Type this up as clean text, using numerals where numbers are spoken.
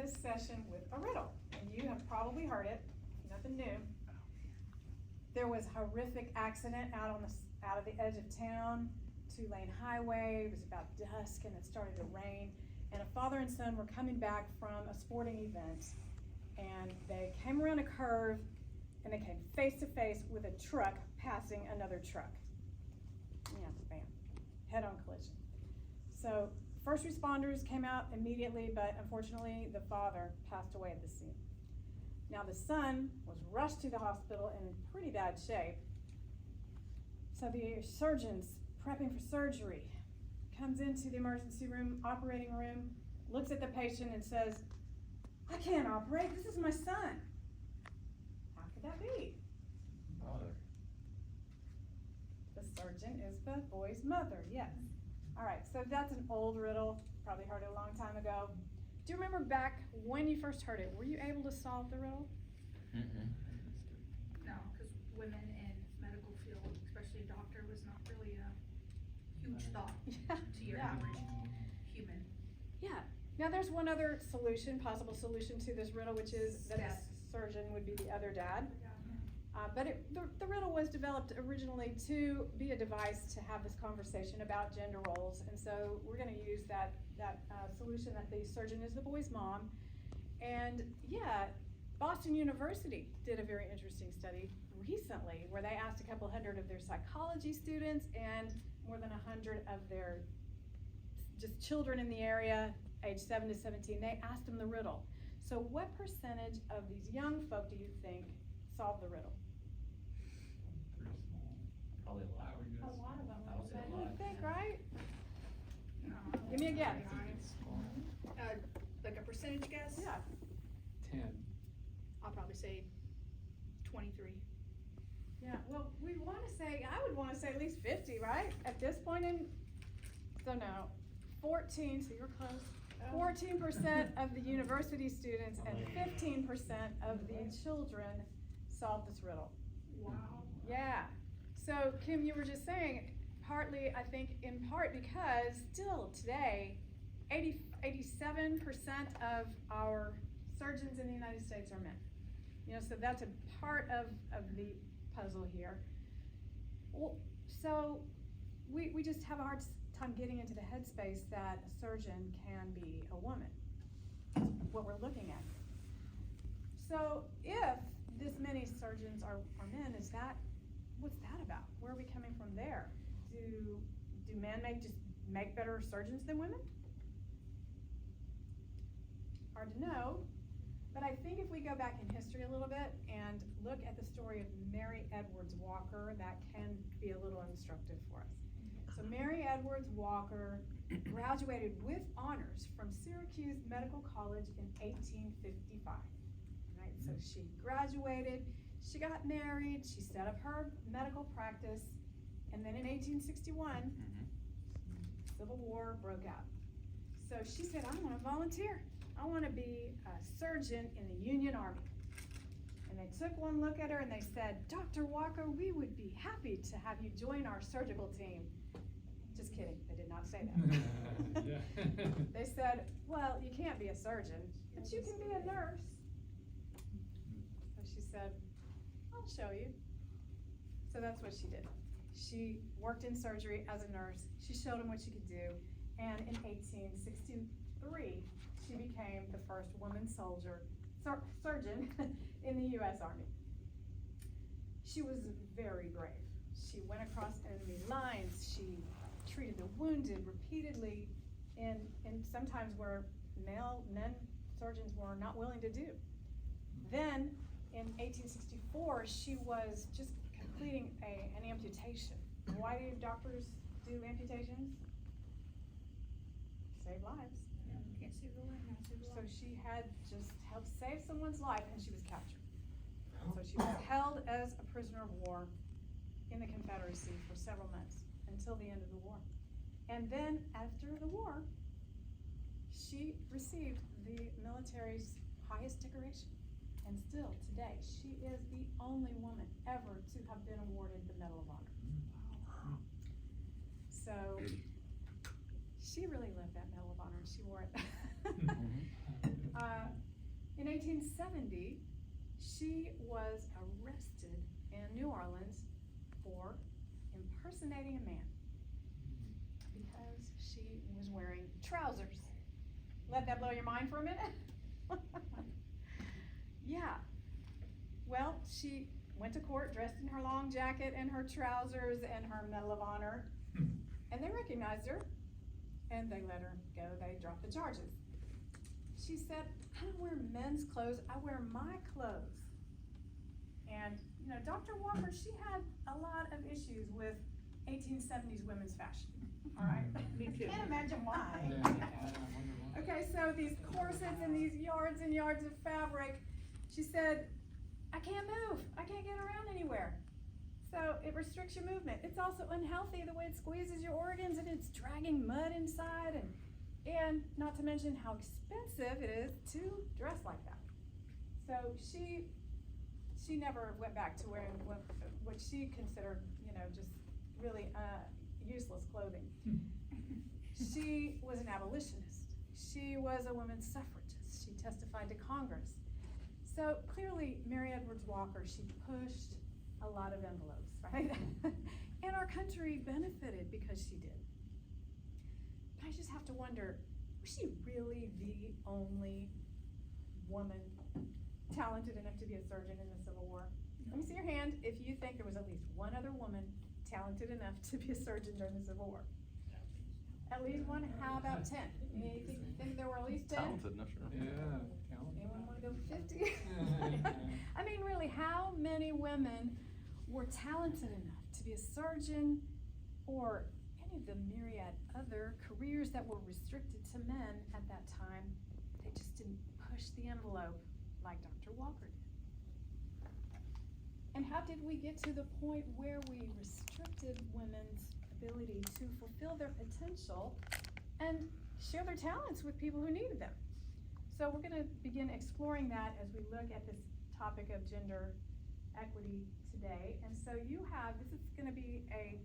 this session with a riddle, and you have probably heard it, nothing new. There was a horrific accident out of the edge of town, 2-lane highway. It was about dusk and it started to rain, and a father and son were coming back from a sporting event, and they came around a curve and they came face to face with a truck passing another truck. Yeah, bam, head-on collision. So first responders came out immediately, but unfortunately the father passed away at the scene. Now the son was rushed to the hospital in pretty bad shape. So the surgeon's prepping for surgery, comes into the emergency room, operating room, looks at the patient and says, "I can't operate, this is my son." How could that be? Mother. The surgeon is the boy's mother, yes. All right, so that's an old riddle, probably heard it a long time ago. Do you remember back when you first heard it, were you able to solve the riddle? No, because women in medical field, especially a doctor, was not really a huge thought to your average human. Yeah. Now there's one other solution, possible solution to this riddle, which is that the surgeon would be the other dad. But the riddle was developed originally to be a device to have this conversation about gender roles, and so we're going to use that solution that the surgeon is the boy's mom. And yeah, Boston University did a very interesting study recently where they asked a couple hundred of their psychology students and more than 100 of their just children in the area, age 7 to 17. They asked them the riddle. So what percentage of these young folk do you think solved the riddle? Pretty small. Probably a lot. A lot of them. I would say a You lot. think, right? Give me a guess. Like a percentage guess? Yeah. 10. I'll probably say 23. Yeah, well, we want to say, I would want to say at least 50, right? At this point in, so no, 14, so you're close. 14% of the university students and 15% of the children solved this riddle. Wow. Yeah. So Kim, you were just saying, partly, I think in part because still today, 87% of our surgeons in the United States are men. You know, so that's a part of the puzzle here. Well, so we just have a hard time getting into the headspace that a surgeon can be a woman. That's what we're looking at. So if this many surgeons are men, what's that about? Where are we coming from there? Do men make better surgeons than women? Hard to know, but I think if we go back in history a little bit and look at the story of Mary Edwards Walker, that can be a little instructive for us. So Mary Edwards Walker graduated with honors from Syracuse Medical College in 1855. Right, so she graduated, she got married, she set up her medical practice, and then in 1861, Civil War broke out. So she said, I want to volunteer. I want to be a surgeon in the Union Army. And they took one look at her and they said, Dr. Walker, we would be happy to have you join our surgical team. Just kidding, they did not say that. They said, well, you can't be a surgeon, but you can be a nurse. So she said, I'll show you. So that's what she did. She worked in surgery as a nurse. She showed them what she could do. And in 1863, she became the first woman surgeon in the U.S. Army. She was very brave. She went across enemy lines. She treated the wounded repeatedly in sometimes where men surgeons were not willing to do. Then in 1864, she was just completing an amputation. Why do doctors do amputations? Save lives. Can't save the life, not save the So life. she had just helped save someone's life, and she was captured. So she was held as a prisoner of war in the Confederacy for several months until the end of the war. And then after the war, she received the military's highest decoration. And still today, she is the only woman ever to have been awarded the Medal of Honor. So she really lived that Medal of Honor, and she wore it. In 1870, she was arrested in New Orleans for impersonating a man because she was wearing trousers. Let that blow your mind for a minute? Yeah. Well, she went to court dressed in her long jacket and her trousers and her Medal of Honor, and they recognized her, and they let her go. They dropped the charges. She said, I don't wear men's clothes, I wear my clothes. And, you know, Dr. Walker, she had a lot of issues with 1870s women's fashion, all right? Me too. Can't imagine why. Yeah, I wonder why. Okay, so these corsets and these yards and yards of fabric, she said, I can't move, I can't get around anywhere. So it restricts your movement. It's also unhealthy the way it squeezes your organs and it's dragging mud inside, and not to mention how expensive it is to dress like that. So she never went back to wearing what she considered, you know, just really useless clothing. She was an abolitionist. She was a women's suffragist. She testified to Congress. So clearly, Mary Edwards Walker, she pushed a lot of envelopes, right? And our country benefited because she did. But I just have to wonder, was she really the only woman talented enough to be a surgeon in the Civil War? Let me see your hand if you think there was at least one other woman talented enough to be a surgeon during the Civil War. At least one? How about 10? You think there were at least 10? Talented enough, sure. Yeah. Anyone wanna go 50? I mean, really, how many women were talented enough to be a surgeon or any of the myriad other careers that were restricted to men at that time? They just didn't push the envelope like Dr. Walker did. And how did we get to the point where we restricted women's ability to fulfill their potential and share their talents with people who needed them? So we're gonna begin exploring that as we look at this topic of gender equity today. And so you have, this is gonna be a